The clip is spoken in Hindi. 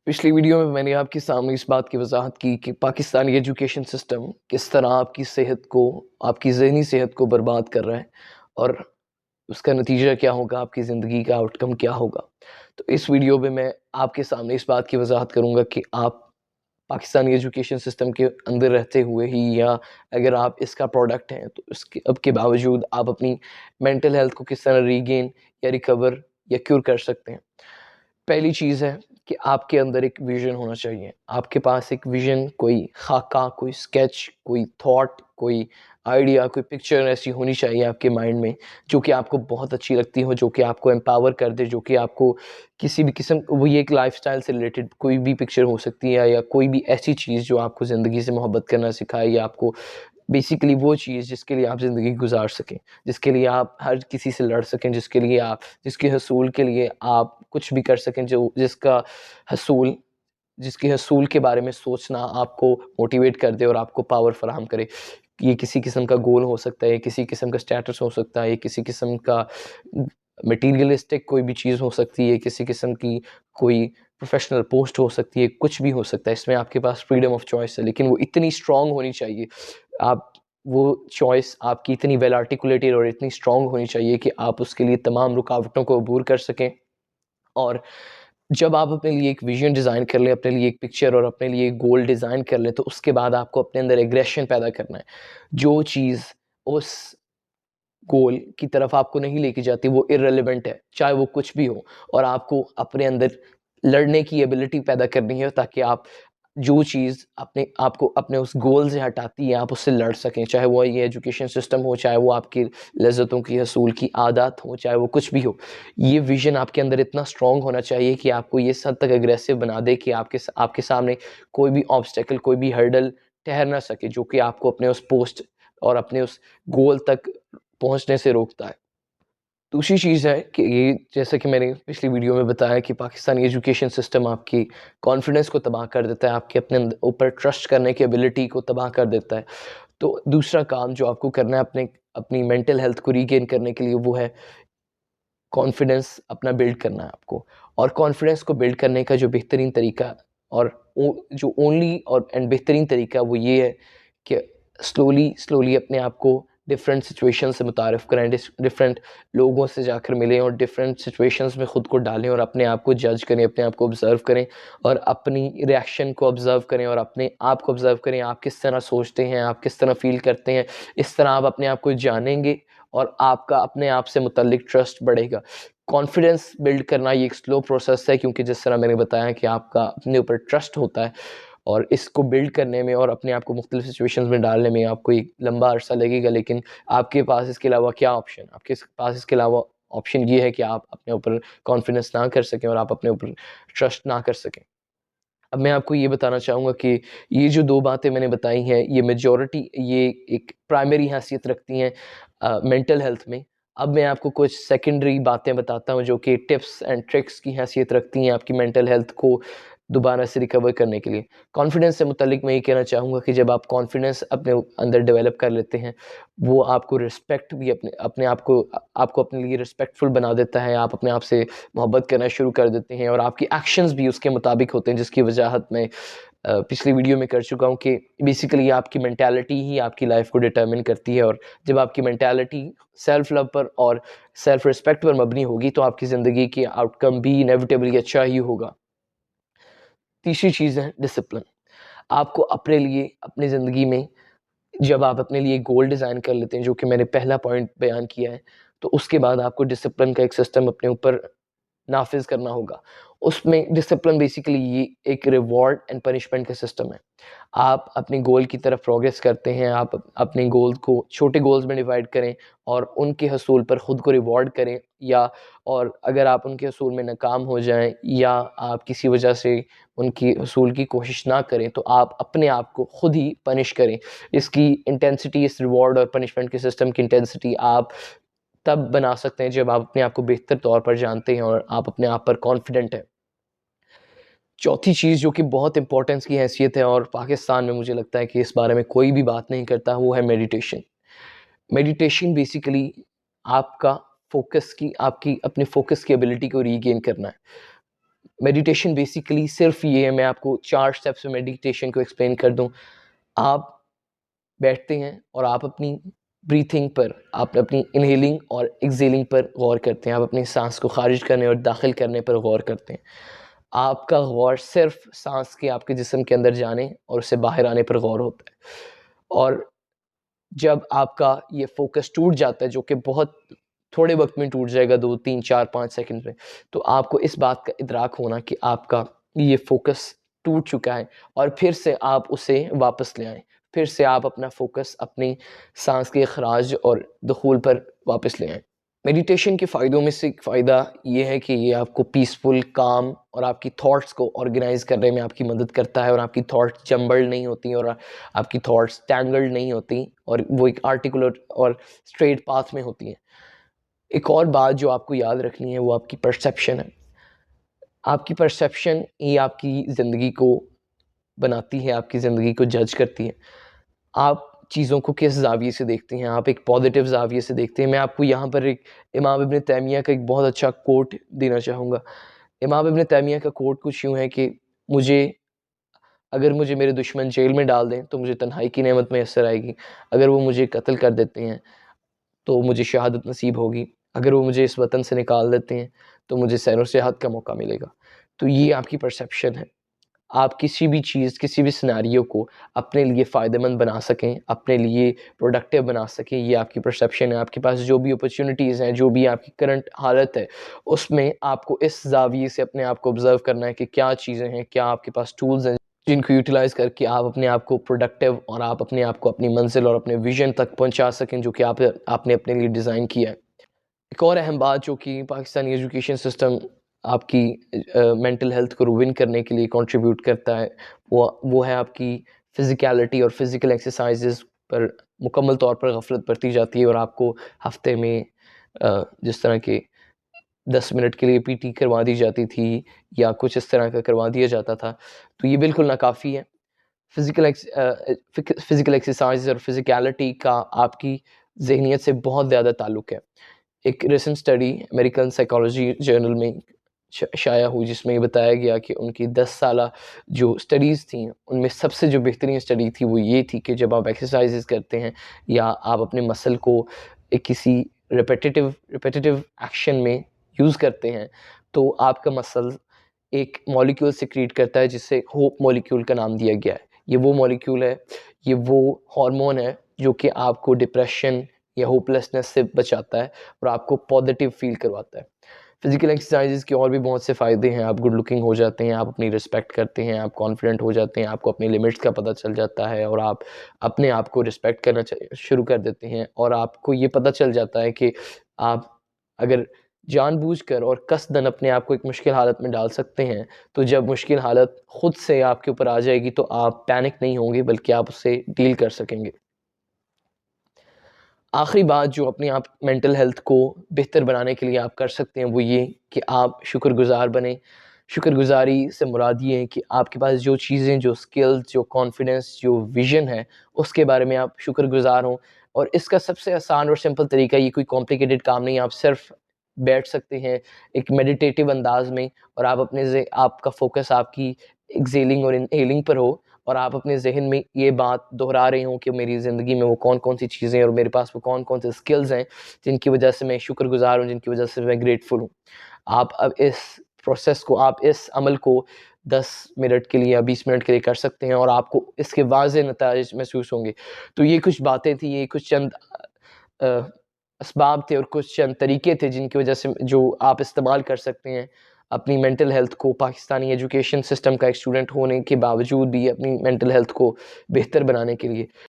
पिछली वीडियो में मैंने आपके सामने इस बात की वजाहत की कि पाकिस्तानी एजुकेशन सिस्टम किस तरह आपकी सेहत को, आपकी ज़हनी सेहत को बर्बाद कर रहा है और उसका नतीजा क्या होगा, आपकी ज़िंदगी का आउटकम क्या होगा। तो इस वीडियो में मैं आपके सामने इस बात की वजाहत करूँगा कि आप पाकिस्तानी एजुकेशन सिस्टम के अंदर रहते हुए ही, या अगर आप इसका प्रोडक्ट हैं, तो इसके अब के बावजूद आप अपनी मेंटल हेल्थ को किस तरह रीगेन या रिकवर या क्योर कर सकते हैं। पहली चीज़ है कि आपके अंदर एक विज़न होना चाहिए। आपके पास एक विज़न, कोई खाका, कोई स्केच, कोई थॉट, कोई आइडिया, कोई पिक्चर ऐसी होनी चाहिए आपके माइंड में, जो कि आपको बहुत अच्छी लगती हो, जो कि आपको एम्पावर कर दे, जो कि आपको किसी भी किस्म, वो ये एक लाइफ़स्टाइल से रिलेटेड कोई भी पिक्चर हो सकती है, या कोई भी ऐसी चीज़ जो आपको ज़िंदगी से मोहब्बत करना सिखाए, या आपको बेसिकली वो चीज़ जिसके लिए आप ज़िंदगी गुज़ार सकें, जिसके लिए आप हर किसी से लड़ सकें, जिसके लिए आप, जिसके हसूल के लिए आप कुछ भी कर सकें, जो जिसका हसूल जिसके हसूल के बारे में सोचना आपको मोटिवेट कर दे और आपको पावर फराहम करे। ये किसी किस्म का गोल हो सकता है, ये किसी किस्म का स्टेटस हो सकता है, ये किसी किस्म का मटीरियलिस्टिक कोई भी चीज़ हो सकती है, किसी किस्म की कोई प्रोफ़ेशनल पोस्ट हो सकती है, कुछ भी हो सकता है। इसमें आपके पास फ्रीडम ऑफ चॉइस है, लेकिन वो इतनी स्ट्रॉन्ग होनी चाहिए, आप वो चॉइस आपकी इतनी वेल आर्टिकुलेटेड और इतनी स्ट्रॉन्ग होनी चाहिए कि आप उसके लिए तमाम रुकावटों को अबूर कर सकें। और जब आप अपने लिए एक विज़न डिज़ाइन कर लें, अपने लिए एक पिक्चर और अपने लिए एक गोल डिज़ाइन कर लें, तो उसके बाद आपको अपने अंदर एग्रेशन पैदा करना है। जो चीज़ उस गोल की तरफ आपको नहीं लेके जाती, वो इर्रेलेवेंट है, चाहे वो कुछ भी हो, और आपको अपने अंदर लड़ने की एबिलिटी पैदा करनी है, ताकि आप जो चीज़ अपने आपको अपने उस गोल से हटाती है, आप उससे लड़ सकें। चाहे वो ये एजुकेशन सिस्टम हो, चाहे वो आपकी लज़्ज़तों की हसूल की आदत हो, चाहे वो कुछ भी हो। ये विज़न आपके अंदर इतना स्ट्रॉन्ग होना चाहिए कि आपको ये इस हद तक एग्रेसिव बना दे कि आपके सामने कोई भी ऑब्स्टेकल, कोई भी हर्डल ठहर ना सके, जो कि आपको अपने उस पोस्ट और अपने उस गोल तक पहुँचने से रोकता है। दूसरी चीज़ है कि ये, जैसा कि मैंने पिछली वीडियो में बताया, कि पाकिस्तानी एजुकेशन सिस्टम आपकी कॉन्फिडेंस को तबाह कर देता है, आपके अपने ऊपर ट्रस्ट करने की एबिलिटी को तबाह कर देता है। तो दूसरा काम जो आपको करना है अपने अपनी मेंटल हेल्थ को रीगेन करने के लिए, वो है कॉन्फिडेंस अपना बिल्ड करना है आपको। और कॉन्फिडेंस को बिल्ड करने का जो बेहतरीन तरीका और जो ओनली और एंड बेहतरीन तरीका, वो ये है कि स्लोली अपने आप को डिफरेंट सिचुएशन से मुतारिफ कराएं, डिफरेंट लोगों से जाकर मिलें और डिफरेंट सिचुएशंस में ख़ुद को डालें, और अपने आप को जज करें, अपने आप को ऑब्ज़र्व करें, और अपनी रिएक्शन को ऑब्ज़र्व करें, और अपने आप को ऑब्ज़र्व करें, आप किस तरह सोचते हैं, आप किस तरह फ़ील करते हैं। इस तरह आप अपने आप को जानेंगे और आपका अपने आप से मुतल्लिक ट्रस्ट बढ़ेगा। कॉन्फिडेंस बिल्ड करना ये एक स्लो प्रोसेस है, क्योंकि जिस तरह मैंने बताया कि आपका अपने ऊपर ट्रस्ट होता है, और इसको बिल्ड करने में और अपने आप को मुख्तलिफ सिचुएशंस में डालने में आपको एक लंबा अरसा लगेगा, लेकिन आपके पास इसके अलावा क्या ऑप्शन, आपके पास इसके अलावा ऑप्शन ये है कि आप अपने ऊपर कॉन्फिडेंस ना कर सकें और आप अपने ऊपर ट्रस्ट ना कर सकें। अब मैं आपको ये बताना चाहूँगा कि ये जो 2 बातें मैंने बताई हैं, ये एक प्राइमरी हैसियत रखती हैं मेंटल हेल्थ में। अब मैं आपको कुछ सेकेंडरी बातें बताता हूँ, जो कि टिप्स एंड ट्रिक्स की हैसियत रखती हैं आपकी मेंटल हेल्थ को दोबारा से रिकवर करने के लिए। कॉन्फिडेंस से मुतल्लिक मैं ये कहना चाहूँगा कि जब आप कॉन्फिडेंस अपने अंदर डेवलप कर लेते हैं, वो आपको रिस्पेक्ट भी अपने अपने आप को आपको अपने लिए रिस्पेक्टफुल बना देता है। आप अपने आप से मोहब्बत करना शुरू कर देते हैं, और आपकी एक्शंस भी उसके मुताबिक होते हैं, जिसकी वजाहत मैं पिछली वीडियो में कर चुका हूँ कि बेसिकली आपकी मेंटालिटी ही आपकी लाइफ को डिटरमिन करती है, और जब आपकी मेंटालिटी सेल्फ लव पर और सेल्फ रिस्पेक्ट पर मबनी होगी, तो आपकी ज़िंदगी की आउटकम भी इनेविटेबली अच्छा ही होगा। तीसरी चीज़ है डिसिप्लिन। आपको अपने लिए अपनी ज़िंदगी में, जब आप अपने लिए गोल डिज़ाइन कर लेते हैं, जो कि मैंने पहला पॉइंट बयान किया है, तो उसके बाद आपको डिसिप्लिन का एक सिस्टम अपने ऊपर नाफ़िज़ करना होगा। उसमें डिसिप्लिन बेसिकली ये एक रिवॉर्ड एंड पनिशमेंट का सिस्टम है। आप अपने गोल की तरफ प्रोग्रेस करते हैं, आप अपने गोल को छोटे गोल्स में डिवाइड करें और उनके हसूल पर ख़ुद को रिवॉर्ड करें, या और अगर आप उनके हसूल में नाकाम हो जाएँ, या आप किसी वजह से उनकी हसूल की कोशिश ना करें, तो आप अपने आप को खुद ही पनिश करें। इसकी इंटेंसिटी, इस रिवॉर्ड और पनिशमेंट के सिस्टम की इंटेंसिटी आप तब बना सकते हैं, जब आप अपने आप को बेहतर तौर पर जानते हैं और आप अपने आप पर कॉन्फिडेंट हैं। चौथी चीज़ जो कि बहुत इम्पोर्टेंस की हैसियत है, और पाकिस्तान में मुझे लगता है कि इस बारे में कोई भी बात नहीं करता, वो है मेडिटेशन। मेडिटेशन बेसिकली आपका आपकी अपने फ़ोकस की एबिलिटी को रीगेन करना है। मेडिटेशन बेसिकली सिर्फ ये है, मैं आपको 4 स्टेप्स में मेडिटेशन को एक्सप्लेन कर दूँ। आप बैठते हैं और आप अपनी ब्रीथिंग पर, आप अपनी इनहेलिंग और एक्सहेलिंग पर गौर करते हैं। आप अपनी साँस को खारिज करने और दाखिल करने पर गौर करते हैं। आपका गौर सिर्फ साँस के आपके जिस्म के अंदर जाने और उससे बाहर आने पर गौर होता है। और जब आपका ये फ़ोकस टूट जाता है, जो कि बहुत थोड़े वक़्त में टूट जाएगा, 2, 3, 4, 5 सेकंड में, तो आपको इस बात का इदराक होना कि आपका ये फ़ोकस टूट चुका है और फिर से आप उसे वापस ले आएँ। फिर से आप अपना फ़ोकस अपनी साँस के इख़राज और दुख़ूल पर वापस ले आएँ। मेडिटेशन के फ़ायदों में से एक फ़ायदा ये है कि ये आपको पीसफुल, काम और आपकी थॉट्स को ऑर्गेनाइज़ करने में आपकी मदद करता है और आपकी थॉट्स जम्बल्ड नहीं होती और आपकी थॉट्स टैंगल्ड नहीं होती और वो एक आर्टिकुलर और स्ट्रेट पाथ में होती हैं। एक और बात जो आपको याद रखनी है वो आपकी परसेप्शन है। आपकी परसेप्शन ही आपकी ज़िंदगी को बनाती है, आपकी ज़िंदगी को जज करती है। आप चीज़ों को किस ज़ाविये से देखते हैं, आप एक पॉज़िटिव ज़ाविये से देखते हैं। मैं आपको यहाँ पर एक इमाम इब्न तैमिया का एक बहुत अच्छा कोट देना चाहूँगा। इमाम इब्न तैमिया का कोट कुछ यूँ है कि मुझे अगर मुझे मेरे दुश्मन जेल में डाल दें, तो मुझे तन्हाई की नेमत मैसर आएगी। अगर वो मुझे कत्ल कर देते हैं, तो मुझे शहादत नसीब होगी। अगर वो मुझे इस वतन से निकाल देते हैं, तो मुझे सैर व सियाहत का मौका मिलेगा। तो ये आपकी परसेप्शन है। आप किसी भी चीज़, किसी भी सिनेरियो को अपने लिए फ़ायदेमंद बना सकें, अपने लिए प्रोडक्टिव बना सकें, ये आपकी परसेप्शन है। आपके पास जो भी अपॉर्च्युनिटीज़ हैं, जो भी आपकी करंट हालत है, उसमें आपको इस ज़ाविये से अपने आप को ऑब्ज़र्व करना है कि क्या चीज़ें हैं, क्या आपके पास टूल्स हैं, जिनको यूटिलाइज़ करके आप अपने आप को प्रोडक्टिव और आप अपने आप को अपनी मंज़िल और अपने विज़न तक पहुँचा सकें, जो कि आपने अपने लिए डिज़ाइन किया है। एक और अहम बात जो कि पाकिस्तानी एजुकेशन सिस्टम आपकी मेंटल हेल्थ को रूइन करने के लिए कंट्रीब्यूट करता है, वो है आपकी फ़िज़िकैलिटी और फ़िज़िकल एक्सरसाइज़ेज़ पर मुकम्मल तौर पर गफ़लत बरती जाती है और आपको हफ़्ते में जिस तरह के 10 मिनट के लिए पीटी करवा दी जाती थी या कुछ इस तरह का करवा दिया जाता था, तो ये बिल्कुल नाकाफ़ी है। फ़िज़िकल एक्सरसाइज़ और फ़िज़िकैलिटी का आपकी ज़हनियत से बहुत ज़्यादा ताल्लुक़ है। एक recent study American psychology journal में शाया हुई, जिसमें ये बताया गया कि उनकी 10 साला जो स्टडीज़ थी, उनमें सबसे जो बेहतरीन स्टडी थी वो ये थी कि जब आप एक्सरसाइज़ेज़ करते हैं या आप अपने मसल को एक किसी रिपिटिटिव एक्शन में यूज़ करते हैं, तो आपका मसल एक मॉलिक्यूल सिक्रीट करता है जिसे होप मॉलिक्यूल का नाम दिया गया है। ये वो मॉलिक्यूल है, ये वो हार्मोन है जो कि आपको डिप्रेशन या होपलेसनेस से बचाता है और आपको पॉजिटिव फ़ील करवाता है। फ़िज़िकल एक्सरसाइज़ेज़ के और भी बहुत से फ़ायदे हैं। आप गुड लुकिंग हो जाते हैं, आप अपनी रिस्पेक्ट करते हैं, आप कॉन्फिडेंट हो जाते हैं, आपको अपनी लिमिट्स का पता चल जाता है और आप अपने आप को रिस्पेक्ट करना शुरू कर देते हैं और आपको ये पता चल जाता है कि आप अगर जानबूझकर और कसदन अपने आप को एक मुश्किल हालत में डाल सकते हैं, तो जब मुश्किल हालत खुद से आपके ऊपर आ जाएगी, तो आप पैनिक नहीं होंगे, बल्कि आप उससे डील कर सकेंगे। आखिरी बात जो अपनी आप मेंटल हेल्थ को बेहतर बनाने के लिए आप कर सकते हैं, वो ये कि आप शुक्रगुज़ार बनें। शुक्रगुज़ारी से मुराद ये है कि आपके पास जो चीज़ें, जो स्किल्स, जो कॉन्फिडेंस, जो विज़न है, उसके बारे में आप शुक्रगुज़ार हों। और इसका सबसे आसान और सिंपल तरीका, ये कोई कॉम्प्लिकेटेड काम नहीं है, आप सिर्फ़ बैठ सकते हैं एक मेडिटेटिव अंदाज़ में और आप आपका फ़ोकस आपकी एक्सहेलिंग और इनहेलिंग पर हो और आप अपने ज़हन में ये बात दोहरा रहे हों कि मेरी ज़िंदगी में वो कौन-कौन सी चीज़ें हैं और मेरे पास वो कौन-कौन से स्किल्स हैं, जिनकी वजह से मैं शुक्रगुज़ार हूँ, जिनकी वजह से मैं ग्रेटफुल हूँ। आप अब इस अमल को 10 मिनट के लिए या 20 मिनट के लिए कर सकते हैं और आपको इसके वाज़े नताइज महसूस होंगे। तो ये कुछ बातें थी, ये कुछ चंद अ, असबाब थे और कुछ चंद तरीके थे जिनकी वजह से जो आप इस्तेमाल कर सकते हैं अपनी मेंटल हेल्थ को, पाकिस्तानी एजुकेशन सिस्टम का एक स्टूडेंट होने के बावजूद भी अपनी मेंटल हेल्थ को बेहतर बनाने के लिए।